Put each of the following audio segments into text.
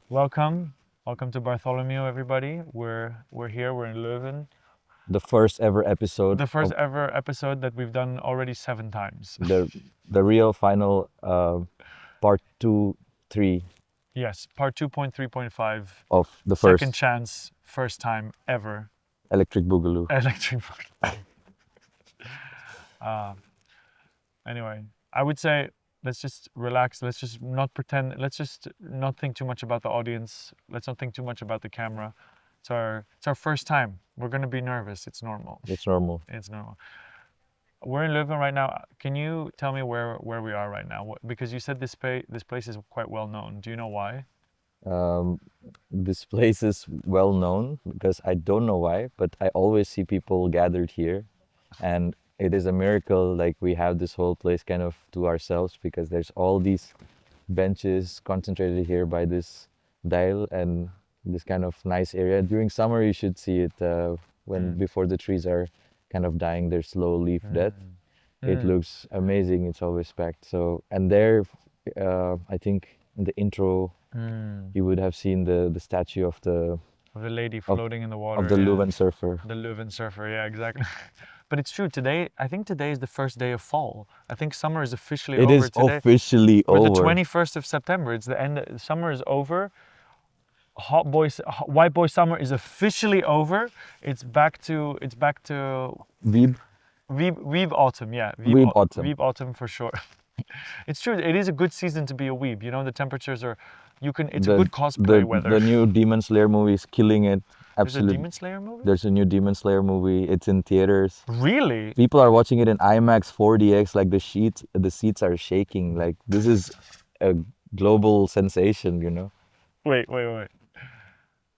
Welcome to Bartholomew, everybody. We're here. We're in Leuven. The first ever episode The first of ever episode that we've done already 7 times. the real final part 2, 3 Yes, part 2.3.5. of the Second first chance, first time ever. Electric Boogaloo. Electric. Anyway, I would say let's just relax. Let's just not pretend. Let's just not think too much about the audience. Let's not think too much about the camera. It's our first time. We're gonna be nervous. It's normal. It's normal. It's normal. We're in Leuven right now. Can you tell me where we are right now? Because you said this place is quite well known. Do you know why? This place is well known because I don't know why, but I always see people gathered here, and it is a miracle like we have this whole place kind of to ourselves because there's all these benches concentrated here by this dial and this kind of nice area. During summer you should see it when before the trees are kind of dying their slow leaf death. It looks amazing. It's always packed. So, and there I think in the intro you would have seen the statue of the lady floating in the water. of the Leuven surfer. The Leuven surfer, yeah, exactly. But it's true. I think today is the first day of fall. I think summer is officially over It is today. officially We're over. the 21st of September. It's the end. Summer is over. White boy summer is officially over. It's back to Weeb. weeb autumn. Yeah, Weeb autumn. Weeb autumn for sure. It's true. It is a good season to be a weeb. You know, the temperatures are. It's a good cosplay weather. The new Demon Slayer movie is killing it. There's a Absolutely. Demon Slayer movie. There's a new Demon Slayer movie. It's in theaters. Really? People are watching it in IMAX 4DX. Like the seats are shaking. Like this is a global sensation, you know. Wait.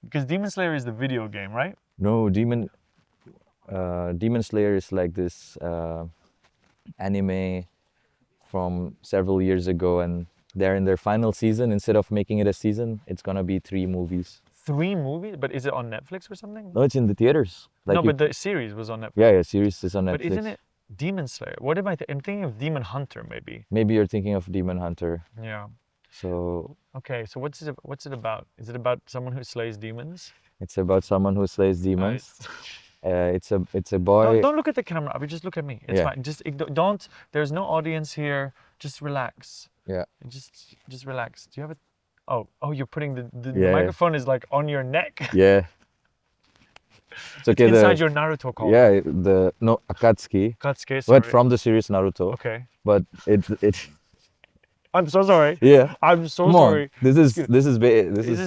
Because Demon Slayer is the video game, right? No, Demon Slayer is like this anime from several years ago, and they're in their final season. Instead of making it a season, it's gonna be 3 movies. 3 movies? But is it on Netflix or something? No, it's in the theaters. Like No, but the series was on Netflix. yeah, series is on Netflix. But isn't it Demon Slayer? What am I? I'm thinking of Demon Hunter, maybe. Maybe you're thinking of Demon Hunter. Yeah. So Okay, so what's it about? Is it about someone who slays demons? it's about someone who slays demons. Nice. It's a boy. Don't look at the camera. I mean, just look at me. It's Yeah. fine. Just don't. There's no audience here. Just relax. Yeah. Just relax. Do you have a? Oh, you're putting the Yeah. microphone is like on your neck. Yeah. It's okay. Inside your Naruto collar. Yeah, Akatsuki. Katsuki, sorry. But from the series Naruto. Okay. But it I'm so sorry. yeah. I'm so Come sorry. on. This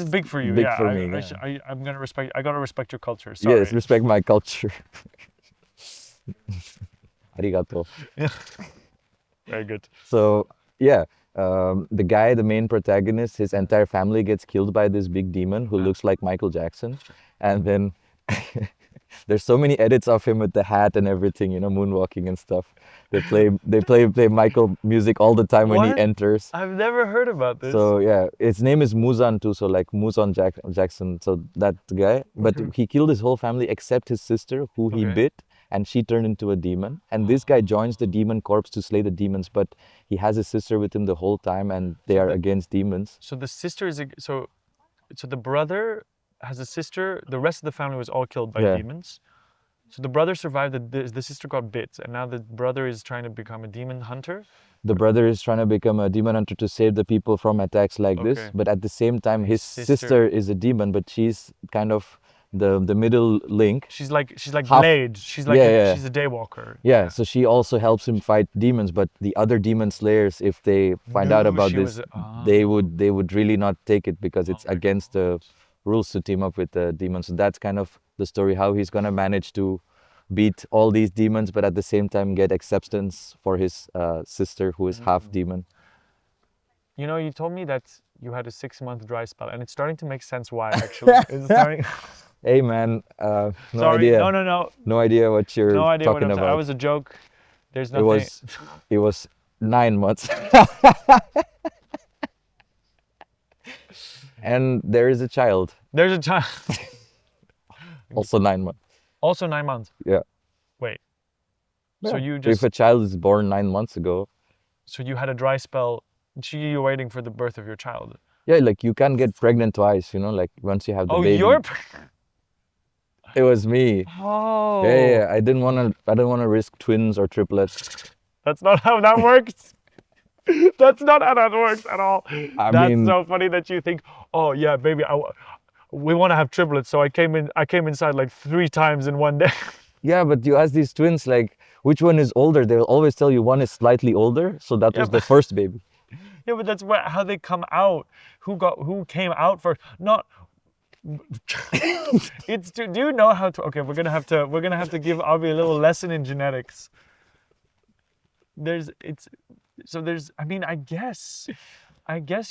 is big for you. big Yeah, for me. I'm gonna respect. I gotta respect your culture. Sorry. Yes, respect my culture. Arigato. Very good. So yeah, the main protagonist, his entire family gets killed by this big demon who looks like Michael Jackson, and then there's so many edits of him with the hat and everything, you know, moonwalking and stuff. They play Michael music all the time when he What? enters. I've never heard about this. So yeah, his name is Muzan too, so like Muzan Jackson. So that guy, but he killed his whole family except his sister, who he Okay. bit, and she turned into a demon. And this guy joins the demon corps to slay the demons, but he has his sister with him the whole time, and they are against demons. So the sister is so the brother has a sister. The rest of the family was all killed by Yeah. demons. So the brother survived. The sister got bit, and now the brother is trying to become a demon hunter. The brother is trying to become a demon hunter to save the people from attacks like this, Okay. but at the same time, his Sister- sister is a demon, but she's kind of the middle link. She's like Half- Blade. She's like Yeah. she's a daywalker. Yeah, so she also helps him fight demons, but the other demon slayers, if they find out Knew about she this, was they would really not take it because it's my against the rules to team up with the demons. So that's kind of the story, how he's gonna manage to beat all these demons, but at the same time get acceptance for his sister who is half demon. You know, you told me that you had a 6-month dry spell, and it's starting to make sense why. Actually, it's starting. Hey man, no Sorry, idea. no. No idea what you're No idea what talking I'm saying. about. That was a joke. There's It nothing. it was 9 months. And there is a child, There's a child. also 9 months. Also 9 months. Yeah. Wait. So Yeah. you If just a child is born 9 months ago, So you had a dry spell. You're waiting for the birth of your child. Yeah, like you can get pregnant twice, like once you have the Oh, baby. It was me. Oh. Yeah. I didn't want to risk twins or triplets. That's not how that works. That's not how that works at all. I That's mean, so funny that you think, oh yeah, baby, we want to have triplets. So I came inside like 3 times in one day. yeah, but you ask these twins like which one is older, they'll always tell you one is slightly older, so that Yeah, was the first baby. Yeah, but that's how they come out. Who came out first? Not. Do you know how to? Okay, we're gonna have to give Avi a little lesson in genetics. I mean, I guess.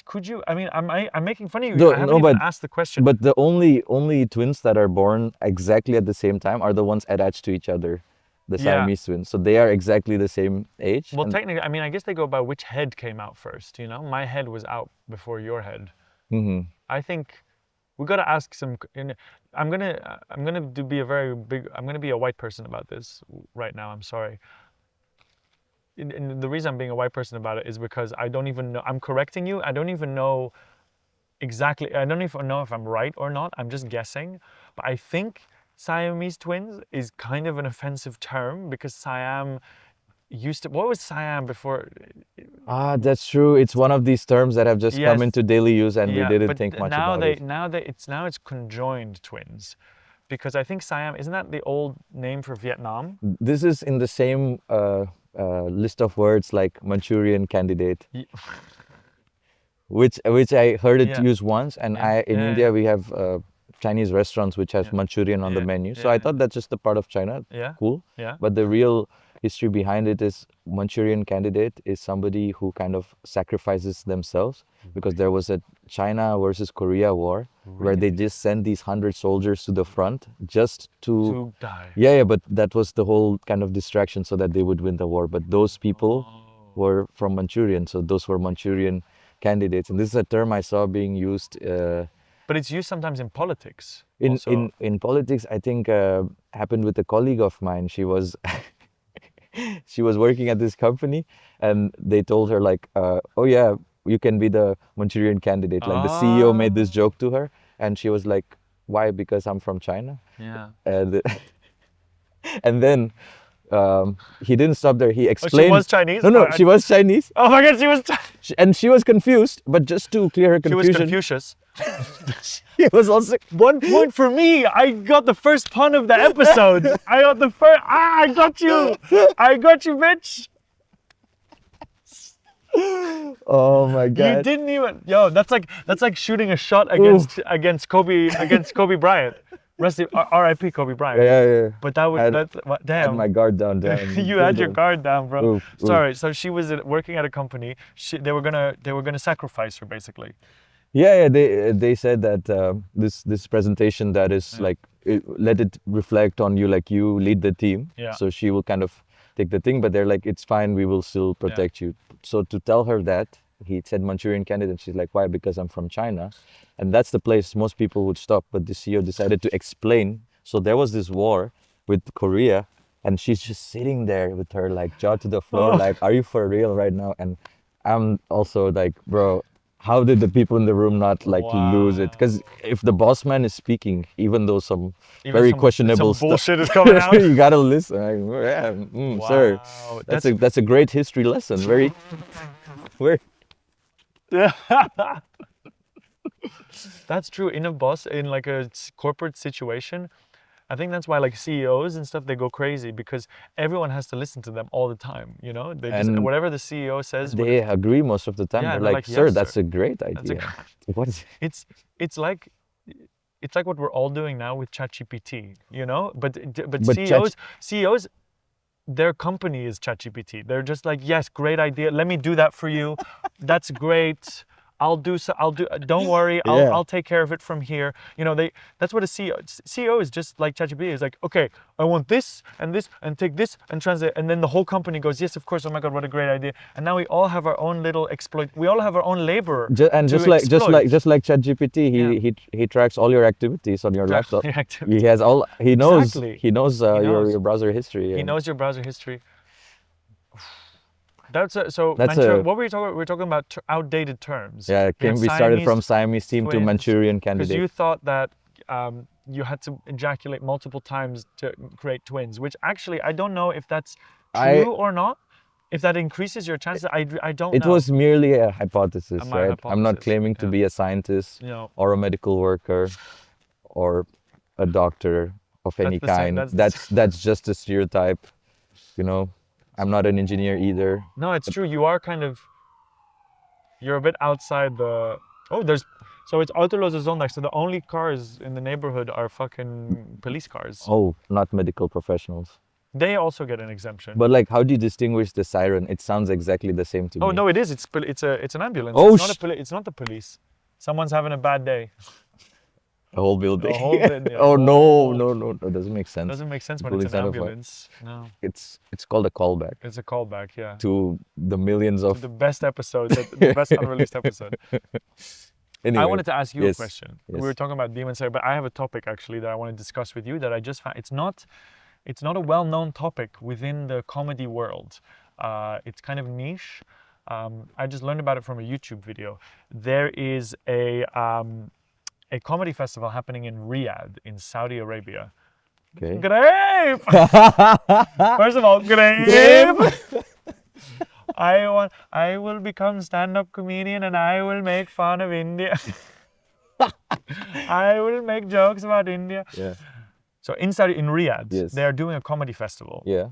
Could you? I mean, I'm making fun of you. No, I haven't no, even but asked the question. but the only twins that are born exactly at the same time are the ones attached to each other, the Yeah. Siamese twins. So they are exactly the same age. Well, and- technically, I mean, I guess they go by which head came out first. My head was out before your head. Mhm. I think we got to ask some. I'm gonna be a very big. I'm gonna be a white person about this right now. I'm sorry. And the reason I'm being a white person about it is because I don't even know. I'm correcting you. I don't even know exactly. I don't even know if I'm right or not. I'm just guessing. But I think Siamese twins is kind of an offensive term because Siam used to. What was Siam before? Ah, that's true. It's one of these terms that have just come Yes. into daily use, and we Yeah, didn't but think much now about it. now it's conjoined twins, because I think Siam, isn't that the old name for Vietnam? This is in the same list of words like Manchurian candidate, Ye- which I heard it Yeah. used once, and Yeah. in Yeah, India yeah. we have Chinese restaurants which has Yeah. Manchurian on the Yeah. menu. So Yeah, I yeah. thought that's just a part of China. Yeah. Cool. Yeah. But the real history behind it is Manchurian candidate is somebody who kind of sacrifices themselves, because there was a China versus Korea war where they just sent these 100 soldiers to the front just To die. yeah, but that was the whole kind of distraction so that they would win the war. But those people were from Manchurian, so those were Manchurian candidates. And this is a term I saw being used But it's used sometimes in politics. in, also. in politics. I think happened with a colleague of mine. She was she was working at this company, and they told her like, oh yeah, you can be the Manchurian candidate. Like the CEO made this joke to her, and she was like, why? Because I'm from China. Yeah. And and then he didn't stop there. He Oh, explained. she was Chinese? No, she was Chinese, Oh my God, she was. and she was confused. But just to clear her She was confusion, Confucius. he was also 1 point for me. I got the first pun of the episode. I got the first. I got you. I got you, bitch. Oh my You God. didn't even. Yo, that's like shooting a shot against Kobe Bryant. R.I.P. Kobe Bryant. Yeah. But that would Had- Had Had my guard down. Damn. you had your guard down, bro. Oof. Sorry. So she was working at a company. They were gonna sacrifice her basically. Yeah. They said that this presentation that is like let it reflect on you, like you lead the team. Yeah. So she will kind of take the thing, but they're like, it's fine, we will still protect you. So to tell her that, he said Manchurian candidate. She's like, why? Because I'm from China, and that's the place most people would stop. But the CEO decided to explain. So there was this war with Korea, and she's just sitting there with her like jaw to the floor, like, are you for real right now? And I'm also like, bro, how did the people in the room not like lose it? Because if the boss man is speaking, even though some very questionable some bullshit is coming out. you gotta listen. Like, yeah, sir, Wow, that's a great history lesson. Very. That's true. In like a corporate situation, I think that's why like CEOs and stuff, they go crazy because everyone has to listen to them all the time. They just And whatever the CEO says. They agree most of the time. Yeah, they're like, sir, yes, that's sir. a great That's a idea. What is It's like what we're all doing now with ChatGPT. But But CEOs, their company is ChatGPT. They're just like, yes, great idea. Let me do that for you. That's great. I'll do. Don't worry. I'll take care of it from here. That's what a CEO is, just like ChatGPT is like. Okay, I want this and take this and translate, and then the whole company goes, yes, of course. Oh my God, what a great idea! And now we all have our own little exploit. We all have our own labor. just like ChatGPT, he tracks all your activities on your laptop. He has all. He knows. Exactly. He knows your browser history. He knows your browser history. That's so. That's What were you talking about? We're talking about outdated terms. Yeah, we started from Siamese team to twins, Manchurian because candidate. you thought that you had to ejaculate multiple times to create twins, which actually I don't know if that's true or not. If that increases your chances, I don't know. It was merely a hypothesis, My right? I'm not hypothesis, claiming to yeah. be a scientist No. or a medical worker or a doctor of any the same- kind. that's the That's just a stereotype, you know. I'm not an engineer either. No, it's true. You are kind of. You're a bit outside the. Oh, there's. So it's autolose zone next. So the only cars in the neighborhood are fucking police cars. Oh, not medical professionals. They also get an exemption. But like, how do you distinguish the siren? It sounds exactly the same to me. Oh no, it is. It's an ambulance. Oh, it's not the police. Someone's having a bad day. A whole building. A whole bit, yeah. Oh no, it doesn't make sense. Doesn't make sense when Building's it's an out of fire. ambulance. No, It's called a callback it's a callback. Yeah. to the millions of. The best episode, the best unreleased episode. Anyway, I wanted to ask you a question. yes. We were talking about Demon Slayer, but I have a topic actually that I want to discuss with you that I just found. It's not a well-known topic within the comedy world. It's kind of niche. I just learned about it from a YouTube video. There is a comedy festival happening in Riyadh in Saudi Arabia. Okay. Grape! First of all, grape! I will become stand-up comedian and I will make fun of India. I will make jokes about India. Yeah. So in Riyadh, Yes. they are doing a comedy festival. Yeah.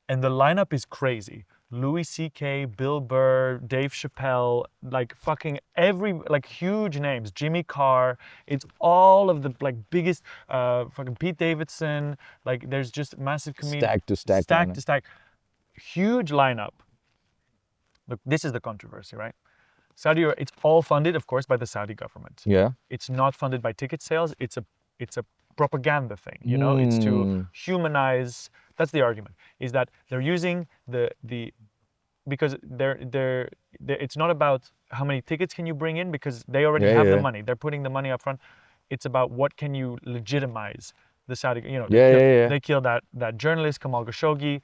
And the lineup is crazy. Louis C.K., Bill Burr, Dave Chappelle, like fucking huge names. Jimmy Carr. It's all of the biggest, fucking Pete Davidson. Like there's just massive comedians. Stack to stack. Huge lineup. Look, this is the controversy, right? It's all funded, of course, by the Saudi government. Yeah. It's not funded by ticket sales. It's a propaganda thing, you know. It's to humanize. That's the argument. Is that they're using the because they're it's not about how many tickets can you bring in, because they already have the money. They're putting the money up front. It's about what can you legitimize the Saudi. You know. They killed that journalist Kamal Khashoggi.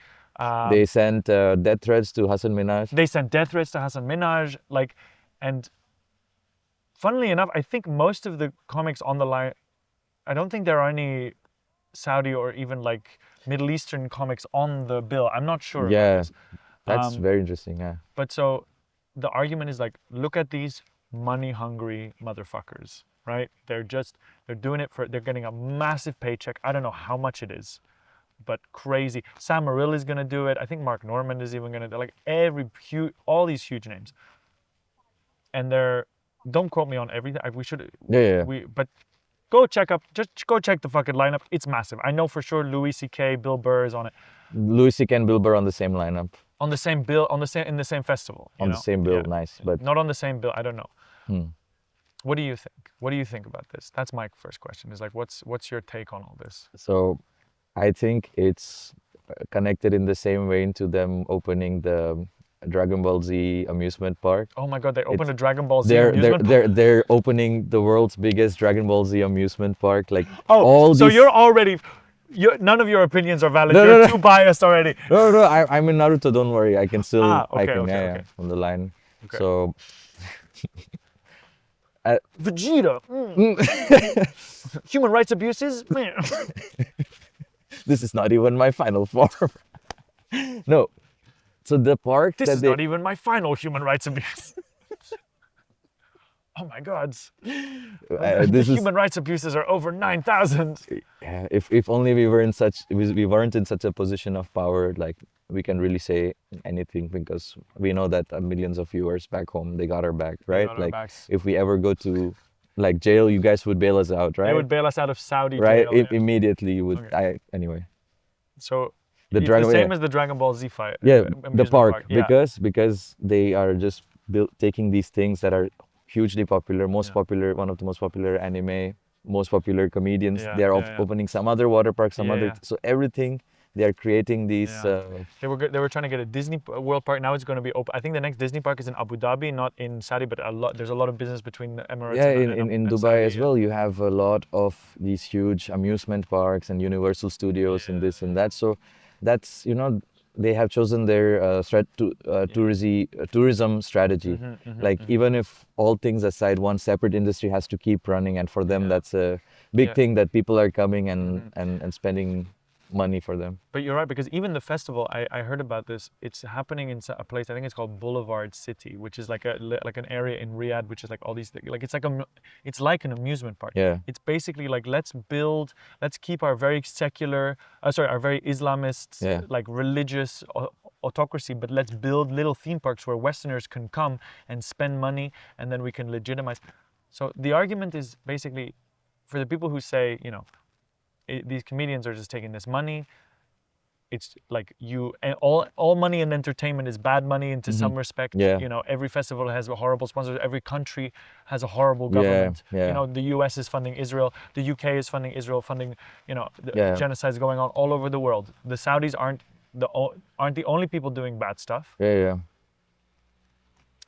They sent death threats to Hassan Minhaj. They sent death threats to Hassan Minhaj. And funnily enough, I think most of the comics on the line, I don't think there are any Saudi or even Middle Eastern comics on the bill. I'm not sure. Yeah, about this. that's very interesting. Yeah. But so the argument is look at these money-hungry motherfuckers, right? They're doing it they're getting a massive paycheck. I don't know how much it is, but crazy. Sam Morril is gonna do it. I think Mark Norman is even gonna do all these huge names. And don't quote me on everything. We should. Yeah. But go check the fucking lineup. It's massive. I know for sure Louis C.K., Bill Burr is on it. Louis C.K. and Bill Burr on the same lineup. On the same bill, in the same festival. The same bill, nice. But not on the same bill. I don't know. What do you think? What do you think about this? That's my first question. Is what's your take on all this? So, I think it's connected in the same vein to them opening the Dragon Ball Z amusement park. Oh my God! They opened a Dragon Ball Z amusement park. They're opening the world's biggest Dragon Ball Z amusement park. You're already. None of your opinions are valid. You're too biased already. No. I'm in Naruto. Don't worry. I can still. Okay. On the line. Okay. So. Vegeta. Human rights abuses. This is not even my final form. No. So the park. This is not even my final human rights abuse. Oh my God. Human rights abuses are over 9,000. Yeah, if only we weren't in such a position of power, we can really say anything, because we know that millions of viewers back home, they got our back, right? If we ever go to jail, you guys would bail us out, right? They would bail us out of Saudi right? jail. Immediately you would. Okay. Anyway. So it's the same as the Dragon Ball Z fight. Yeah, the park. Because they are just taking these things that are hugely popular, popular, one of the most popular anime, most popular comedians. They are opening some other water park, so everything they are creating these. They were trying to get a Disney World park. Now it's going to be open. I think the next Disney park is in Abu Dhabi, not in Saudi, but there's a lot of business between the Emirates. In Dubai Saudi, as well. You have a lot of these huge amusement parks and Universal Studios and this and that. So that's they have chosen their tourism strategy. Like even if all things aside, one separate industry has to keep running, and for them Yeah. that's a big Yeah. thing that people are coming and spending money for them. But you're right, because even the festival, I heard about this. It's happening in a place, I think it's called Boulevard City, which is like like an area in Riyadh, which is like all these like it's like an amusement park. Yeah. It's basically like let's keep our very secular, our very Islamist, Yeah. like religious autocracy, but let's build little theme parks where Westerners can come and spend money, and then we can legitimize. So the argument is basically for the people who say, these comedians are just taking this money. It's like and all money in entertainment is bad money, and to some respect, Yeah. every festival has a horrible sponsor. Every country has a horrible Yeah, government. yeah. The US is funding Israel. The UK is funding Israel, funding, Yeah. genocide is going on all over the world. The Saudis aren't the only people doing bad stuff. Yeah, yeah.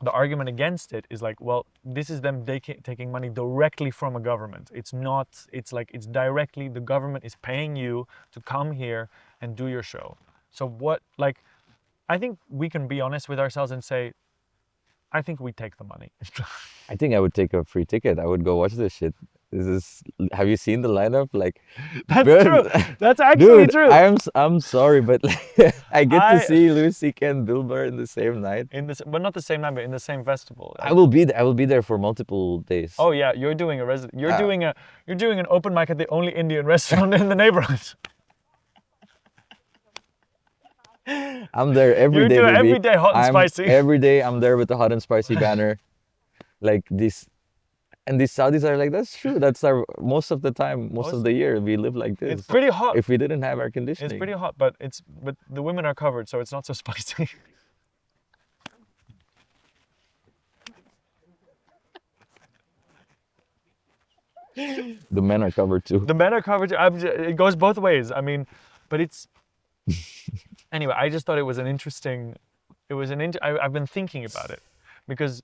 The argument against it is like, well, this is them taking money directly from a government. It's directly, the government is paying you to come here and do your show. So I think we can be honest with ourselves and say, I think we take the money. I think I would take a free ticket. I would go watch this shit. Have you seen the lineup? Like, That's dude, true. That's actually dude, true. I'm sorry, but I get to see Louis C.K. and Bill Burr in the same night. But not the same night, but in the same festival. I will be there for multiple days. Oh yeah, you're doing you're doing an open mic at the only Indian restaurant in the neighborhood. I'm there every day, baby. Every day hot and spicy. Every day I'm there with the hot and spicy banner. Like this. And these Saudis are like, that's true. That's our most of the time, most of the year, we live like this. It's pretty hot. If we didn't have air conditioning. It's pretty hot, but the women are covered, so it's not so spicy. The men are covered too. The men are covered. It goes both ways. I mean, but it's anyway. I just thought it was an interesting. I've been thinking about it because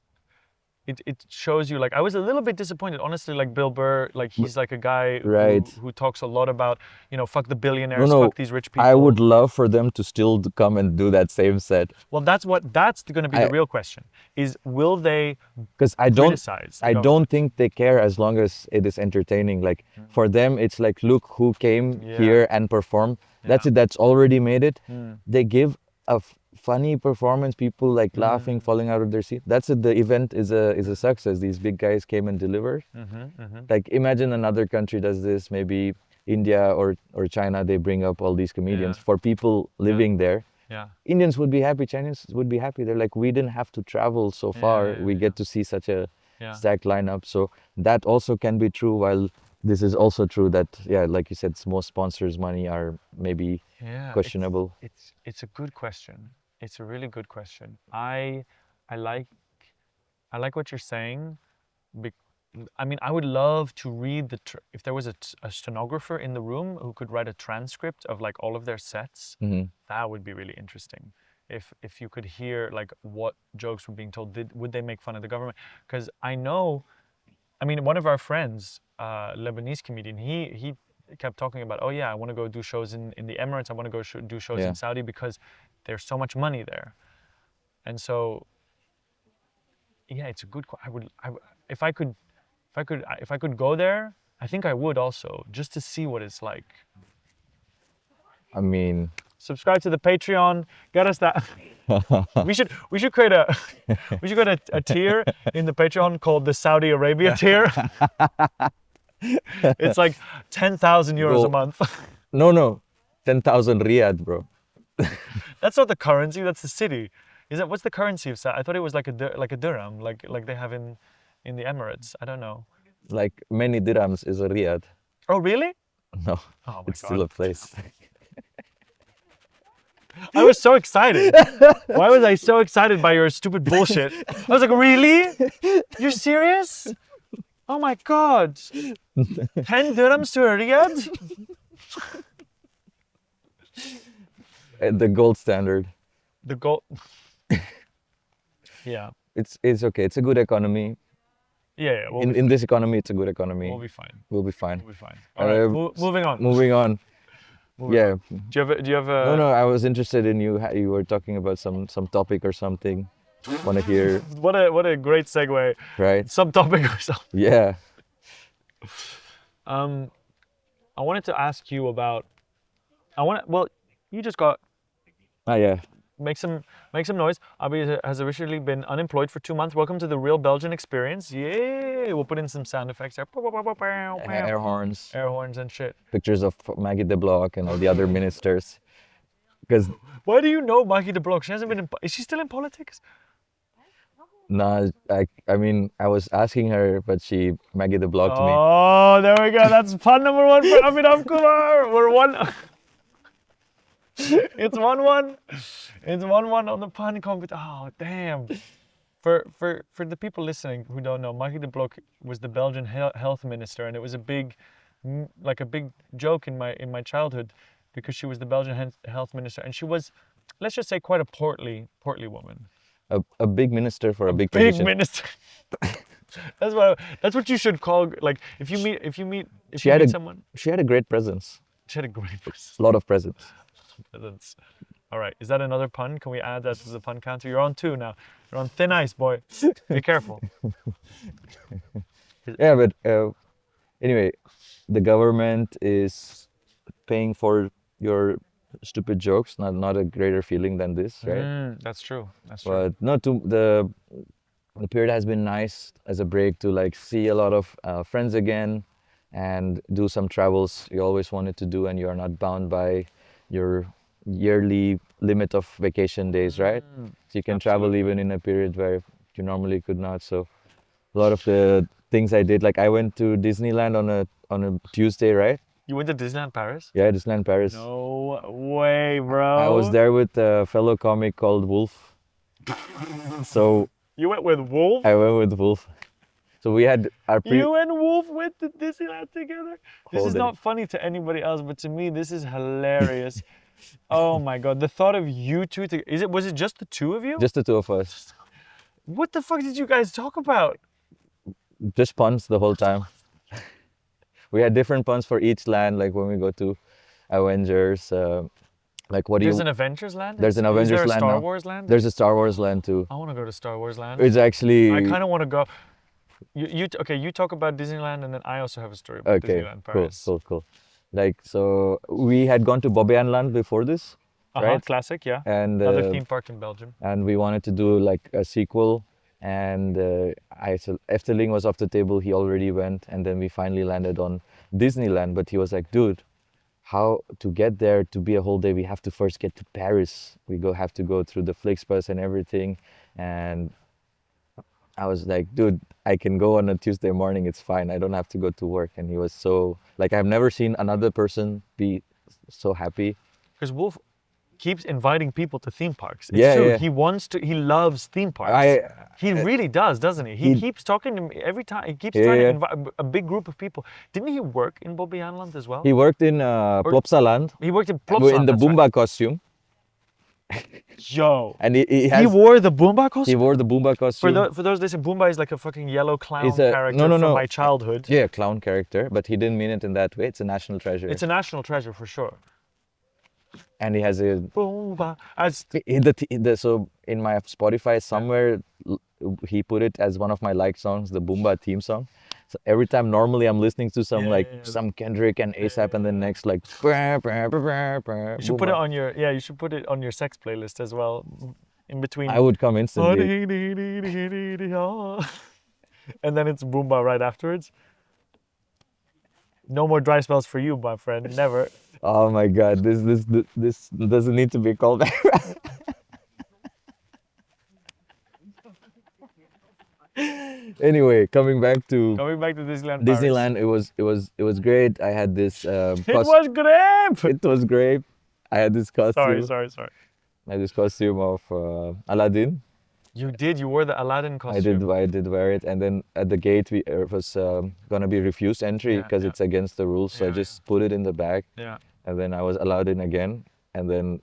it shows you, like, I was a little bit disappointed, honestly. Like Bill Burr, like he's like a guy who talks a lot about, fuck the billionaires, fuck these rich people. I would love for them to still come and do that same set. Well, that's going to be the real question: is will they? Because I don't think they care as long as it is entertaining. Like for them, it's like, look who came here and performed. That's it. That's already made it. They give a funny performance, people like laughing, falling out of their seat. That's it. The event is a success. These big guys came and delivered. Like imagine another country does this, maybe India or China. They bring up all these comedians for people living there. Yeah. Indians would be happy. Chinese would be happy. They're like, we didn't have to travel so far. We get to see such a stacked lineup. So that also can be true. While this is also true that, like you said, most sponsors' money are maybe questionable. It's a good question. It's a really good question. I like what you're saying. I mean, I would love to read if there was a stenographer in the room who could write a transcript of like all of their sets. That would be really interesting. If you could hear like what jokes were being told, would they make fun of the government? Because I mean, one of our friends, Lebanese comedian, he kept talking about, oh yeah, I want to go do shows in the Emirates. I want to go do shows in Saudi because there's so much money there. And so, it's a good. If I could go there, I think I would also, just to see what it's like. I mean, subscribe to the Patreon. Get us that. we should create a tier in the Patreon called the Saudi Arabia tier. It's like 10,000 euros a month. No, 10,000 Riyadh, bro. That's not the currency. That's the city. What's the currency of Saudi? I thought it was like a dirham, like they have in the Emirates. I don't know. Like many dirhams is a Riyadh. Oh really? No, it's still a place. I was so excited. Why was I so excited by your stupid bullshit? I was like, really? You're serious? Oh my God. 10 dirhams to a Riyadh? The gold standard. The gold. Yeah. It's okay. It's a good economy. Yeah. In this economy, it's a good economy. We'll be fine. We'll be fine. All right. Moving on. Moving on. Yeah. Do you have a? No, I was interested in you. You were talking about some topic or something. Want to hear, What a great segue. right? Subtopic or something. Yeah. I wanted to ask you about. Well, you just got Ah, yeah. make some noise. Abhi has officially been unemployed for 2 months. Welcome to the real Belgian experience. Yay! We'll put in some sound effects there. Air horns, Air horns and shit. pictures of Maggie the Block and all the other ministers. Because Why do you know Maggie de Block? She hasn't been in. Is she still in politics? nah, I mean, I was asking her, but she Maggie the Blocked me. Oh, there we go. That's pun number one for Abhinav Kumar. We're one. It's 1-1. It's 1-1 on the pun competition. Oh, damn. For the people listening who don't know, Maggie de Block was the Belgian health minister, and it was a big joke in my childhood because she was the Belgian health minister, and she was, let's just say, quite a portly woman. A big minister for a big Big position. minister. That's what you should call, like, if you meet someone. She had a great presence. She had a great A lot of presence. presence. All right, is that another pun? Can we add that to the pun counter? You're on 2 now. You're on thin ice, boy. Be careful. Yeah, but anyway, the government is paying for your stupid jokes. Not a greater feeling than this, right? That's true. That's true. But no, the period has been nice as a break to like see a lot of friends again and do some travels you always wanted to do, and you are not bound by your yearly limit of vacation days, right? So you can travel even in a period where you normally could not. So a lot of the things I did, like I went to Disneyland on a Tuesday, right? You went to Disneyland Paris? Yeah, Disneyland Paris. No way, bro. I was there with a fellow comic called Wolf. So You went with Wolf? I went with Wolf. So we had our You and Wolf went to Disneyland together? This Whole is day. not funny to anybody else, but to me, this is hilarious. Oh my God. The thought of you two, was it just the two of you? just the two of us. What the fuck did you guys talk about? Just puns the whole time. We had different puns for each land, like when we go to Avengers, like what do There's you... an Avengers land? There's an Avengers Is there a land Star now. Wars land? There's a Star Wars land too. I want to go to Star Wars land. It's actually... I kind of want to go. Okay, you talk about Disneyland, and then I also have a story about Okay, Disneyland Paris. cool. Like, so we had gone to Bobbejaanland before this, right? Classic, yeah. And Another theme park in Belgium. and we wanted to do like a sequel, and so Efteling was off the table. He already went, and then we finally landed on Disneyland. But he was like, dude, how to get there to be a whole day? We have to first get to Paris. Have to go through the Flixbus and everything. And I was like, dude, I can go on a Tuesday morning. It's fine. I don't have to go to work. And he was so like, I've never seen another person be so happy. Because Wolf keeps inviting people to theme parks. It's Yeah, true. yeah. He loves theme parks. He uh, really does, doesn't he? He keeps talking to me every time. He keeps trying to invite a big group of people. Didn't he work in Bobbejaanland as well? He worked in Plopsaland He worked in Plopsaland. in the that's right. Boomba costume. Yo. And he wore the Boomba costume? He wore the Boomba costume. For those listening, Boomba is like a fucking yellow clown He's a- character no. from my childhood. Yeah, clown character, but he didn't mean it in that way. It's a national treasure. It's a national treasure for sure. And he has a... Boomba. So in my Spotify somewhere, he put it as one of my liked songs, the Boomba theme song. So every time normally I'm listening to some some Kendrick and ASAP, and then next like... You should put it on your you should put it on your sex playlist as well, in between. I would come instantly. And then it's Boomba right afterwards. No more dry spells for you, my friend. Never. Oh my God, this doesn't need to be called. Anyway, coming back to Disneyland. Disneyland, it was great. I had this. Paris. It was great. It was great. I had this costume. Sorry. I had this costume of Aladdin. You did. You wore the Aladdin costume. I did wear it, and then at the gate it was gonna be refused entry because it's against the rules. So I just put it in the bag. Yeah. And then I was allowed in again, and then.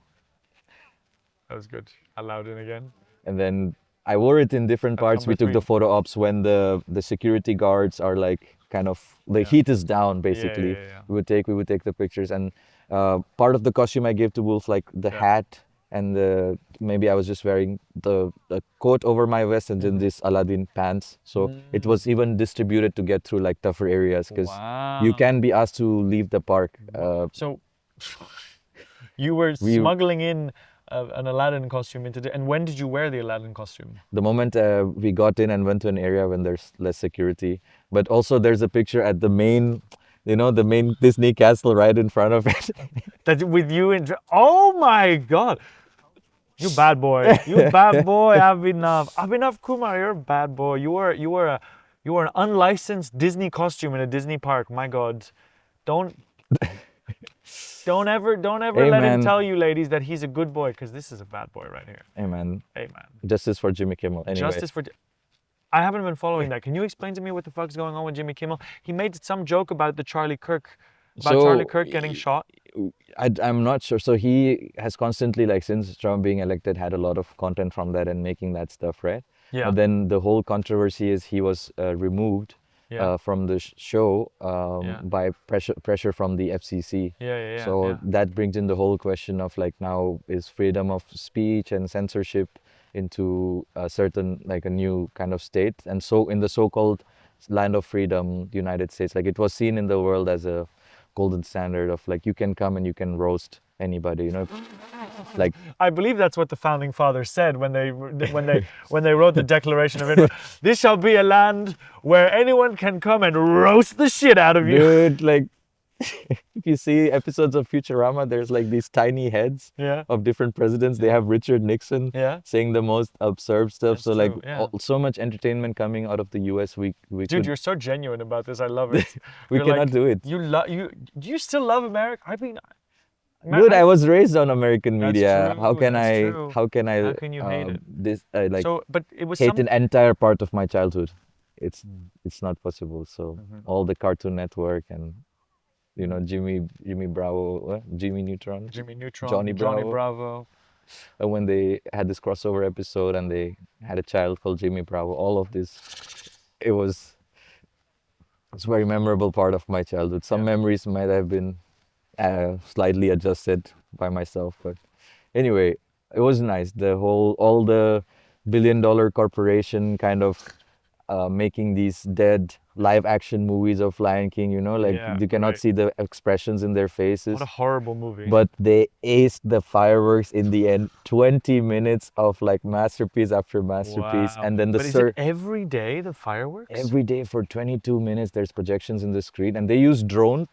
That was good. Allowed in again. And then I wore it in different parts. We took the photo ops when the security guards are like kind of the heat is down basically. Yeah. We would take the pictures, and Part of the costume I gave to Wolf, like the hat and maybe I was just wearing the coat over my vest and then this Aladdin pants. So it was even distributed to get through like tougher areas because you can be asked to leave the park. So you were we smuggling in an Aladdin costume into and when did you wear the Aladdin costume? the moment we got in and went to an area when there's less security, but also there's a picture at the main, the main Disney castle right in front of it. That with you in. Oh my God! You bad boy. You bad boy, Abhinav. Abhinav Kumar, you're a bad boy. You were an unlicensed Disney costume in a Disney park. My God, don't don't ever Hey let him man, tell you, ladies, that he's a good boy, because this is a bad boy right here. hey man, Hey man, justice for Jimmy Kimmel. Anyway, justice for. I haven't been following that. Can you explain to me what the fuck's going on with Jimmy Kimmel? He made some joke about Charlie Kirk getting shot. I'm not sure. So he has constantly, like, since Trump being elected, had a lot of content from that and making that stuff, right? Yeah. But then the whole controversy is he was removed from the show by pressure from the FCC. So that brings in the whole question of like now is freedom of speech and censorship into a certain like a new kind of state, and so in the so-called land of freedom, United States, like it was seen in the world as a golden standard of like you can come and you can roast anybody, like I believe that's what the founding fathers said when they wrote the Declaration of Independence. This shall be a land where anyone can come and roast the shit out of you. Dude, like if you see episodes of Futurama, there's like these tiny heads of different presidents. They have Richard Nixon saying the most absurd stuff. That's so true, like so much entertainment coming out of the US. Dude, you're so genuine about this. I love it. we cannot do it. Do you still love America? I mean, dude, I was raised on American media. True, how can I true. how can I How can you hate it? this like So, but it was hate an entire part of my childhood? It's not possible. So all the Cartoon Network and Jimmy Bravo, Jimmy Neutron, Johnny Bravo. When they had this crossover episode and they had a child called Jimmy Bravo, all of this, it's a very memorable part of my childhood. Some memories might have been slightly adjusted by myself, but anyway, it was nice. All the billion-dollar corporation kind of making these dead live action movies of Lion King, you cannot see the expressions in their faces. What a horrible movie. But they aced the fireworks in the end. 20 minutes of like masterpiece after masterpiece. Wow. And then is it every day the fireworks? Every day for 22 minutes there's projections in the screen, and they use drones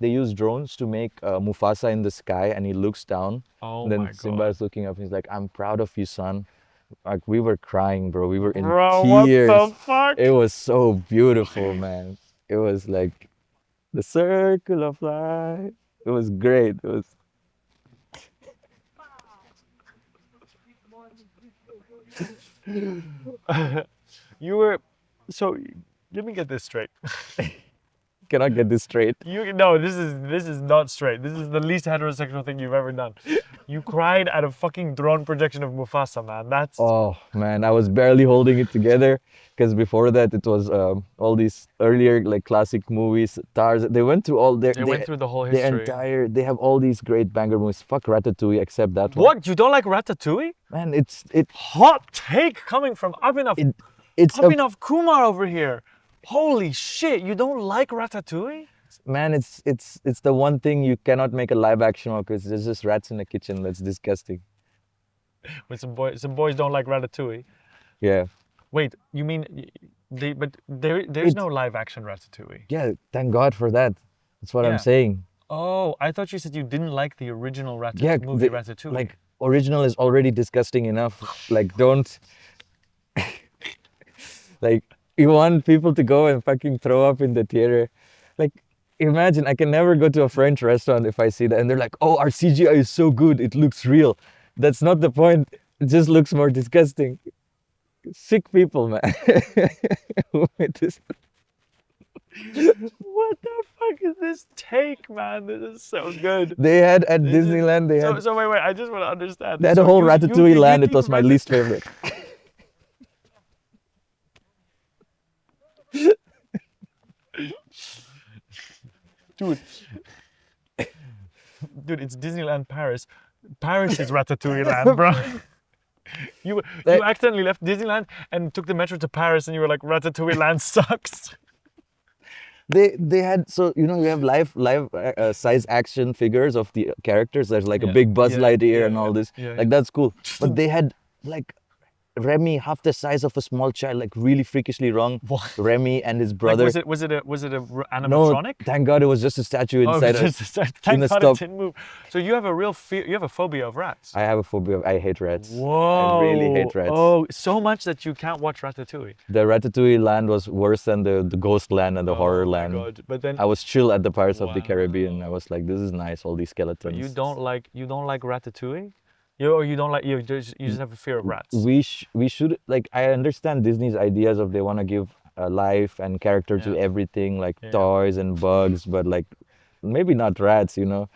to make Mufasa in the sky, and he looks down. Oh and then my God. Simba is looking up and he's like, I'm proud of you, son. Like we were crying, bro. We were in tears. What the fuck? It was so beautiful, man. It was like the circle of life. It was great. It was. You were, so let me get this straight. Cannot get this straight. No, this is not straight. This is the least heterosexual thing you've ever done. You cried at a fucking drone projection of Mufasa, man. That's. Oh man, I was barely holding it together because before that it was all these earlier like classic movies. Tarzan. They went through all their. They went through the whole history. They have all these great banger movies. Fuck Ratatouille, except that one. What? You don't like Ratatouille? Man, it's hot take coming from Abhinav. It's Abhinav Kumar over here. Holy shit! You don't like Ratatouille? Man, it's the one thing you cannot make a live action of because there's just rats in the kitchen. That's disgusting. When some boys don't like Ratatouille. Yeah. Wait, you mean there's no live action Ratatouille? Yeah, thank God for that. That's what I'm saying. Oh, I thought you said you didn't like the original movie Ratatouille. Like original is already disgusting enough. Like don't like you want people to go and fucking throw up in the theater. Like imagine I can never go to a French restaurant if I see that and they're like, "Oh, our CGI is so good, it looks real." That's not the point. It just looks more disgusting. Sick people, man. Who made this? What the fuck is this take, man? This is so good. They had at Disneyland. So wait. I just want to understand. They had a whole Ratatouille land. It was my least favorite. Dude, Dude, it's Disneyland Paris. Paris is Ratatouille land, bro. You That- accidentally left Disneyland and took the metro to Paris, and you were like, Ratatouille land sucks. They had, so you know, you have live size action figures of the characters. There's like a Yeah, big Buzz yeah, Lightyear yeah, and all yeah, this. yeah, Like yeah. that's cool. But they had like Remy, half the size of a small child, like really freakishly wrong. What? Remy and his Like, brother. was it a No, animatronic? thank God it was just a statue Oh, inside a, thank in a God stop. it didn't move. So you have a real fear. You have a phobia of rats. I have a phobia. I hate rats. Whoa. I really hate rats. Oh, so much that you can't watch Ratatouille. The Ratatouille land was worse than the ghost land and the horror Oh my land. God. But then I was chill at the Pirates of the Wow. Caribbean. I was like, this is nice, all these skeletons. but you don't like Ratatouille? You don't like you just have a fear of rats. We should, like, I understand Disney's ideas of they want to give a life and character to Yeah. everything, like Yeah. toys and bugs, but like maybe not rats, you know.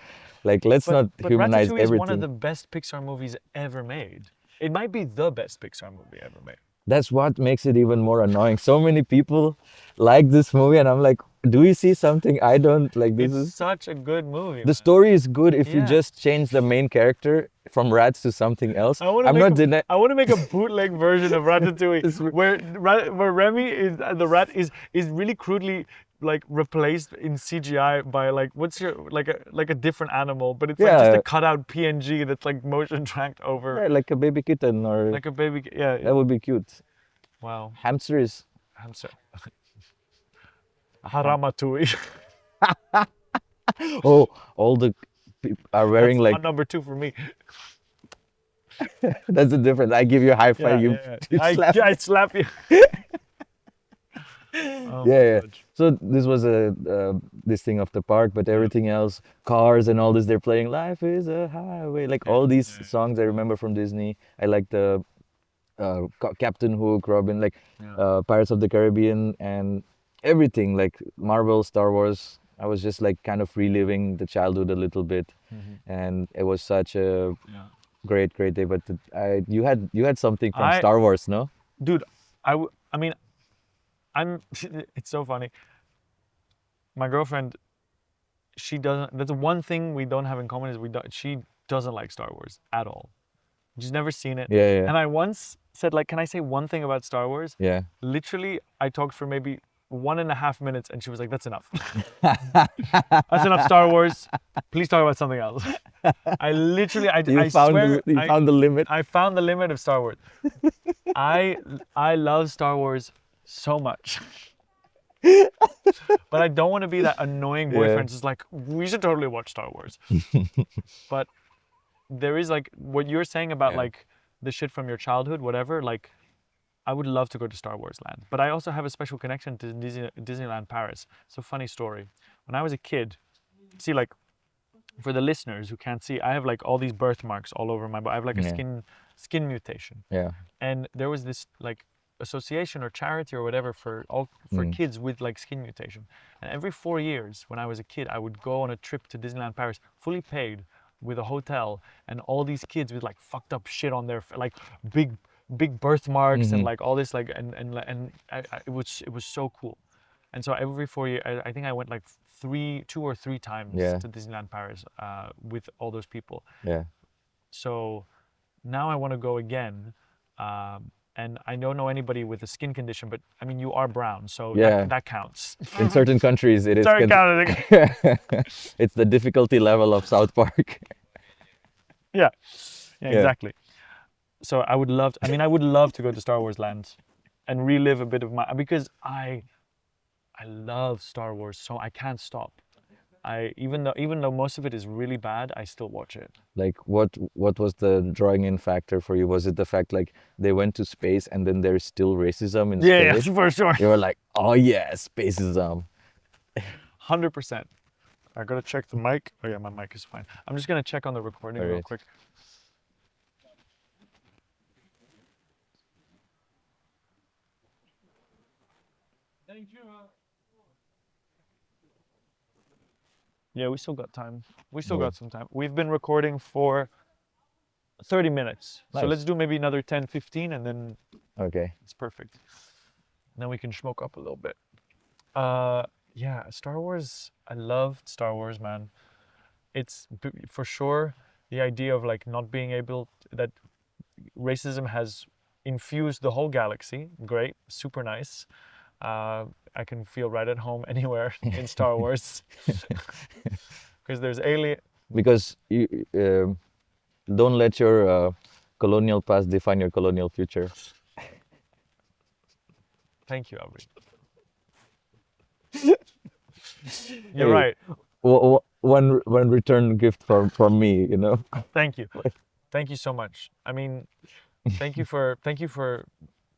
Like, let's not But humanize Ratatouille is one of everything. the best Pixar movies ever made. It might be the best Pixar movie ever made. That's what makes it even more annoying. So many people like this movie, and I'm like, do you see something I don't like? This It's is such a good movie. the man. story is good if you Yeah. just change the main character from rats to something else. I want to I'm make not a, denying. I want to make a bootleg version of Ratatouille It's re- where Remy is the rat is really crudely like replaced in CGI by like what's your like a different animal, but it's like just Yeah. a cutout PNG that's like motion tracked over Yeah, like a baby kitten, or like a baby. Yeah. that would be cute. Wow. Hamster is Hamster. Haramatouille. oh, all the people are wearing That's like on number 2 for me. that's the difference. I give you a high five, you, you slap. I slap you. Oh my Yeah. God. So this was a this thing of the park, but everything else, cars and all this, they're playing "Life is a Highway," like all these songs I remember from Disney. I like the Captain Hook, Robin, like Yeah. Pirates of the Caribbean, and everything like Marvel, Star Wars. I was just like kind of reliving the childhood a little bit, and it was such a Yeah. great day. But you had something from I- Star Wars, no? Dude, I mean, I'm. It's so funny. My girlfriend, she doesn't. That's the one thing we don't have in common is she doesn't like Star Wars at all. She's never seen it. Yeah. And I once said like, can I say one thing about Star Wars? Yeah. Literally, I talked for maybe 1.5 minutes, and she was like, "That's enough. That's enough Star Wars. Please talk about something else." I literally, I swear, You found the limit. I found the limit of Star Wars. I love Star Wars so much. But I don't want to be that annoying boyfriend just like, we should totally watch Star Wars. But there is like what you're saying about like the shit from your childhood, whatever, like I would love to go to Star Wars land. But I also have a special connection to Disneyland Paris. It's a funny story. When I was a kid, see, like for the listeners who can't see, I have like all these birthmarks all over my body. I have like a skin mutation. Yeah. And there was this like association or charity or whatever for kids with like skin mutation. And every 4 years when I was a kid, I would go on a trip to Disneyland Paris, fully paid, with a hotel, and all these kids with like fucked up shit on their like big birthmarks and like all this like and it was so cool. And so every 4 years, I think I went like 2 or 3 times to Disneyland Paris with all those people. Yeah. So now I want to go again. And I don't know anybody with a skin condition, but I mean, you are brown, so that counts. In certain countries, it is. It's the difficulty level of South Park. Yeah, exactly. So I would love to go to Star Wars land and relive a bit of because I love Star Wars, so I can't stop. Even though most of it is really bad, I still watch it. Like what was the drawing in factor for you? Was it the fact like they went to space and then there's still racism in space? Yeah, for sure. You were like, oh yeah, spaceism. 100%. I gotta check the mic. Oh yeah, my mic is fine. I'm just gonna check on the recording real quick. Thank you. Yeah, we still got time. We still got some time. We've been recording for 30 minutes. So Nice. let's do maybe another 10, 15, and then Okay. it's perfect. Then we can smoke up a little bit. Yeah, Star Wars. I loved Star Wars, man. it's for sure the idea of like not being able that racism has infused the whole galaxy. Great, super nice. I can feel right at home anywhere in Star Wars because there's alien. Because you don't let your colonial past define your colonial future. Thank you, Aubrey. You're Hey, right. one return gift from me, you know. Thank you. Thank you so much. I mean, thank you for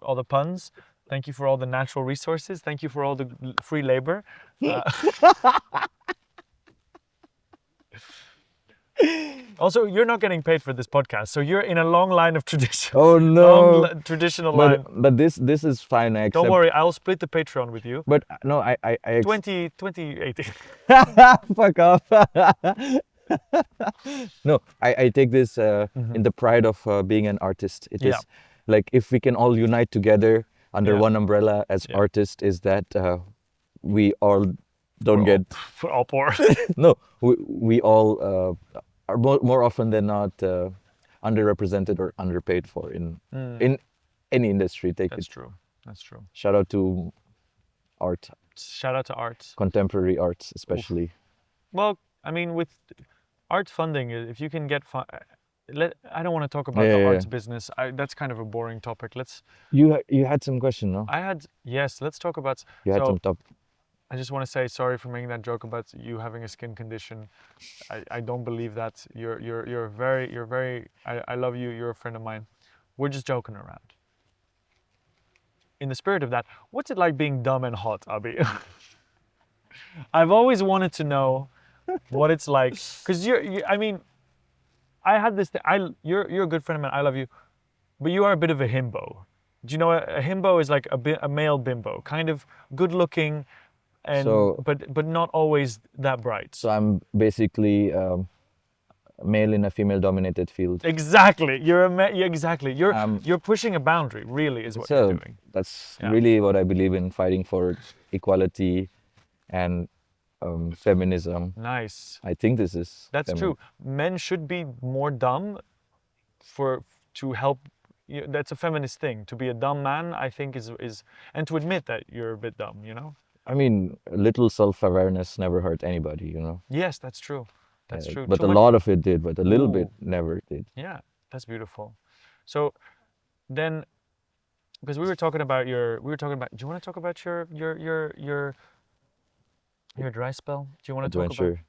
all the puns. Thank you for all the natural resources. Thank you for all the free labor. Also, you're not getting paid for this podcast, so you're in a long line of tradition. Oh no! Traditional line. But this is fine. I accept. Don't worry, I'll split the Patreon with you. But no, I 2080. fuck off. No, I take this in the pride of being an artist. It is Yeah. like if we can all unite together under Yeah. one umbrella as Yeah. artists, is that we all don't We're get all poor. no, we all are more often than not underrepresented or underpaid for in any industry. Take That's it. true. That's true. Shout out to art, Shout out to art. contemporary arts especially. Well, I mean, with art funding, if you can get I don't want to talk about Yeah, the yeah, arts yeah. business. That's kind of a boring topic. You had some question, no? Yes, let's talk about. You had So some top. I just want to say sorry for making that joke about you having a skin condition. I don't believe that. You're very. I love you. You're a friend of mine. We're just joking around. In the spirit of that, what's it like being dumb and hot, Abi? I've always wanted to know what it's like, because I mean, I had this. You're a good friend of mine. I love you, but you are a bit of a himbo. Do you know a himbo is like a male bimbo, kind of good looking, and So- but not always that bright. So I'm basically male in a female-dominated field. Exactly, exactly. Um, You're pushing a boundary. Really, is what you're So doing. that's Yeah. really what I believe in, fighting for equality and feminism. Nice. I think this is That's true. Men should be more dumb to help. That's a feminist thing. To be a dumb man, I think is and to admit that you're a bit dumb. You know. I mean, a little self-awareness never hurt anybody, you know. Yes, that's true. That's true. But Too a much- lot of it did, but a little bit Ooh. never did. Yeah, that's beautiful. So then, because we were talking about. Do you want to talk about your dry spell? Do you want to talk about? Adventure.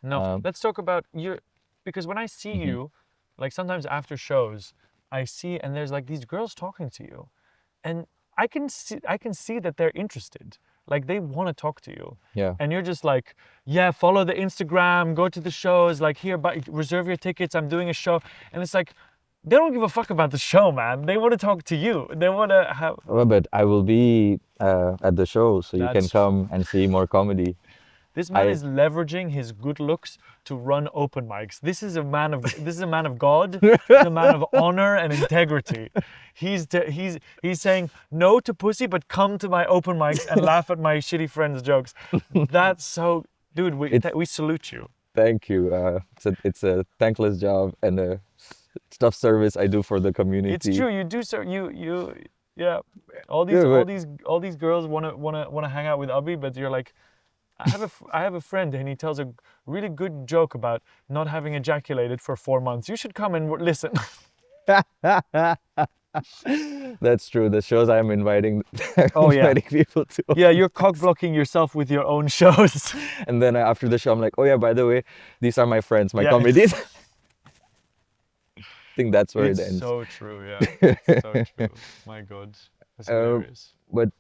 No, let's talk about because when I see you, like sometimes after shows, I see and there's like these girls talking to you, and I can see that they're interested. Like they want to talk to you. Yeah. And you're just like, yeah, follow the Instagram, go to the shows, like here, reserve your tickets. I'm doing a show, and it's like they don't give a fuck about the show, man. They want to talk to you. They want to have. Well, but I will be at the show, so you can That's- come and see more comedy. This man I- is leveraging his good looks to run open mics. This is a man of God, he's a man of honor and integrity. He's saying no to pussy, but come to my open mics and laugh at my shitty friends' jokes. That's so, dude. We salute you. Thank you. It's a thankless job and a tough service I do for the community. It's true. You do so. Yeah. All these girls wanna hang out with Abi, but you're like. I have a friend and he tells a really good joke about not having ejaculated for 4 months. You should come and listen. That's true. The shows I'm inviting, Oh, yeah. inviting people to. Yeah, you're cock blocking yourself with your own shows. And then after the show, I'm like, oh yeah, by the way, these are my friends, my Yeah. comedies. I think that's where It's it ends. so true, yeah. It's so true. My God, that's hilarious. But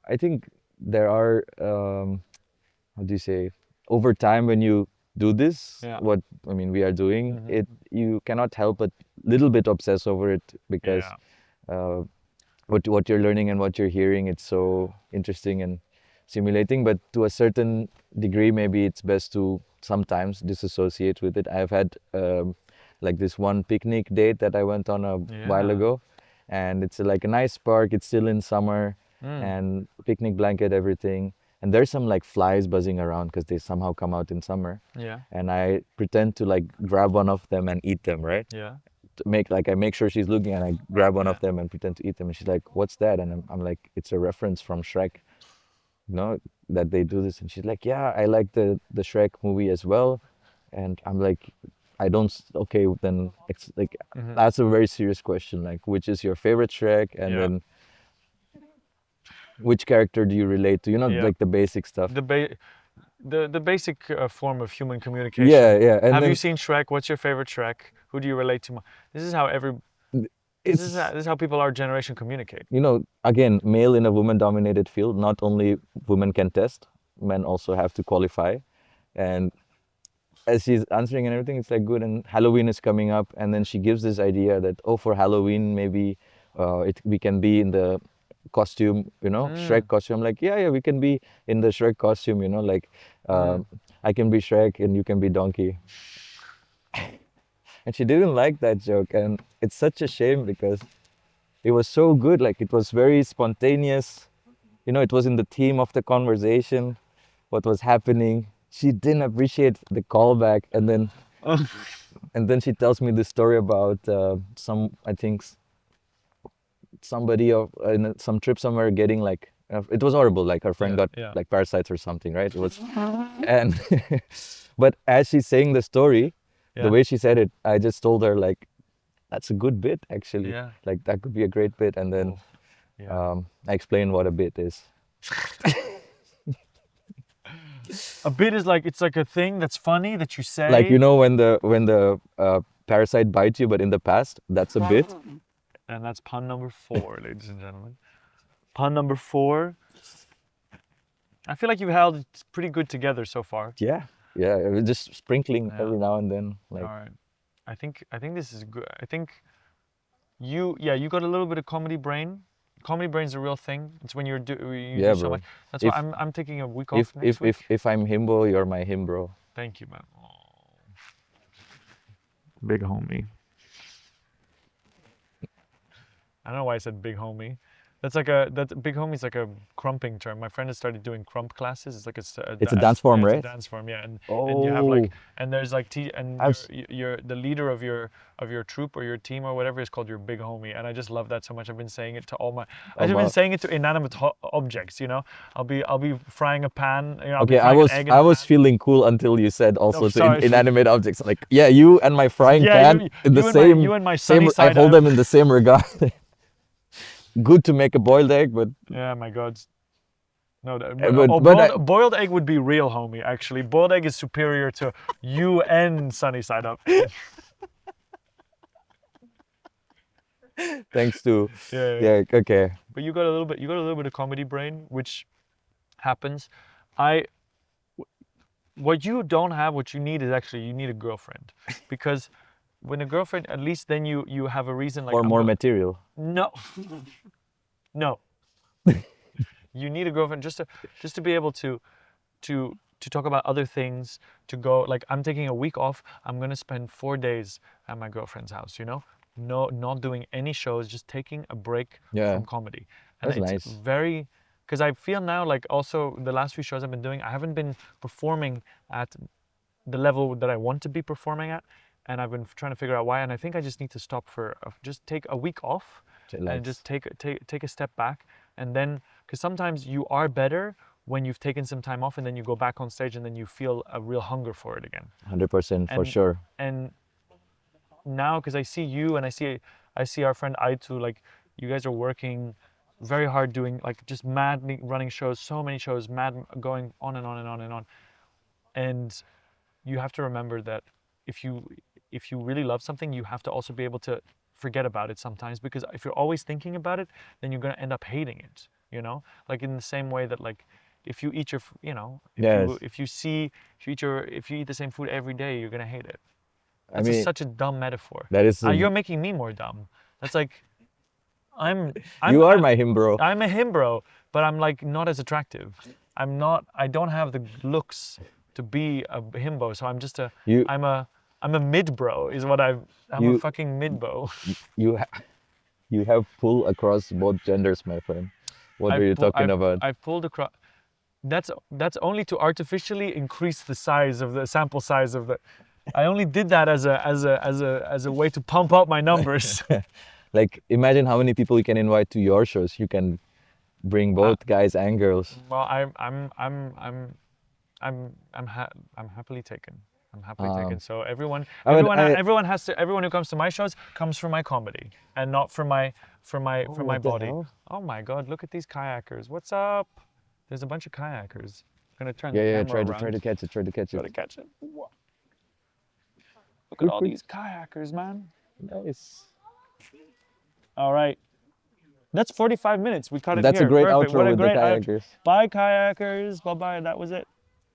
I think there are, how do you say, over time when you do this, Yeah. what I mean we are doing, you cannot help but little bit obsess over it because Yeah. what you're learning and what you're hearing, it's so interesting and stimulating. But to a certain degree, maybe it's best to sometimes disassociate with it. I've had like this one picnic date that I went on a while Yeah. ago, and it's like a nice park. It's still in summer, and picnic blanket, everything. and there's some like flies buzzing around because they somehow come out in summer. Yeah. And I pretend to like grab one of them and eat them, right? Yeah. To make like I make sure she's looking, and I grab one Yeah. of them and pretend to eat them. And she's like, "What's that?" And I'm like, "It's a reference from Shrek, that they do this." And she's like, "Yeah, I like the Shrek movie as well." And I'm like, "I don't. Okay, then it's like that's a very serious question. Like, which is your favorite Shrek, and Yeah. then which character do you relate to? Yeah. Like the basic stuff." The basic form of human communication. Yeah, yeah. And Have then you seen Shrek? What's your favorite Shrek? Who do you relate to? This is how it's this is how people our generation communicate. again, male in a woman-dominated field. Not only women can test, men also have to qualify. And as she's answering and everything, it's like good. And Halloween is coming up, and then she gives this idea that, oh, for Halloween maybe we can be in the costume, Shrek costume. I'm like, yeah, we can be in the Shrek costume, like I can be Shrek and you can be Donkey. And she didn't like that joke, and it's such a shame because it was so good. Like it was very spontaneous. It was in the theme of the conversation, what was happening. She didn't appreciate the callback, and then she tells me this story about I think somebody in some trip somewhere getting like it was horrible. Like her friend got Yeah. like parasites or something, right? It was, and but as she's saying the story, the Yeah. way she said it, I just told her like, that's a good bit actually. Yeah. Like that could be a great bit, and then Yeah. I explained what a bit is. A bit is like it's like a thing that's funny that you say. Like when the parasite bites you, but in the past, that's a bit. And that's pun number 4, ladies and gentlemen. Pun number 4. I feel like you've held it pretty good together so far. Yeah, it was just sprinkling every now and then. Like, all right. I think this is good. I think you got a little bit of comedy brain. Comedy brain's a real thing. It's when you do so bro. much. That's why I'm taking a week off next week. If I'm himbo, you're my him, bro. Thank you, man. Big homie. I don't know why I said big homie. That's big homie's like a crumping term. My friend has started doing crump classes. It's like it's a dance form, right? It's a dance form, yeah. And you have like, Oh. and there's like you're the leader of your troop or your team or whatever is called your big homie. And I just love that so much. I've been saying it to I've been saying it to inanimate objects. I'll be frying a pan. Okay, I was feeling cool until you said also to inanimate objects. Like, yeah, you and my frying pan in the same. You and my sunny same. side I hold up. them in the same regard. Good to make a boiled egg, but yeah, my God. No, boiled egg would be real, homie. Actually, boiled egg is superior to you and sunny side up. Thanks to yeah, okay. But you got a little bit of comedy brain, which happens. What you don't have, what you need is actually you need a girlfriend, because when a girlfriend, at least then you have a reason like. Or more material. No. No. You need a girlfriend just to be able to talk about other things, to go like I'm taking a week off. I'm gonna spend 4 days at my girlfriend's house. No, not doing any shows, just taking a break from comedy. And that's it's nice. very, because I feel now like also the last few shows I've been doing, I haven't been performing at the level that I want to be performing at, and I've been trying to figure out why. And I think I just need to stop for just take a week off. And just take a step back, and then because sometimes you are better when you've taken some time off and then you go back on stage and then you feel a real hunger for it again. 100% for sure. And now because I see you and I see our friend Aitu, like you guys are working very hard doing like just mad running shows, so many shows, mad going on and on and on and on. And you have to remember that if you really love something, you have to also be able to forget about it sometimes, because if you're always thinking about it, then you're going to end up hating it, like in the same way that like if you eat your if you eat the same food every day, you're going to hate it. That's such a dumb metaphor. That is you're making me more dumb. That's like you are my him bro. I'm a him bro, but I'm like not as attractive. I don't have the looks to be a himbo, so I'm just I'm a mid bro is what I'm a fucking mid bro. You have pull across both genders, my friend. What are you talking about? I've pulled across. that's only to artificially increase the size of the sample size of the. I only did that as a way to pump up my numbers. Like, imagine how many people you can invite to your shows. You can bring both guys and girls. Well, I'm happily taken. I'm happily taken. So everyone who comes to my shows comes for my comedy and not for my what the body. hell? Oh my God! Look at these kayakers. What's up? There's a bunch of kayakers. I'm gonna turn Yeah, the yeah. camera Try around. to catch it. Try to catch Try to it. catch it. Whoa. Look at all these kayakers, man. Nice. All right. That's 45 minutes. We cut it That's a here. great Perfect. What outro a with the great kayakers. Bye, kayakers. Bye bye. That was it.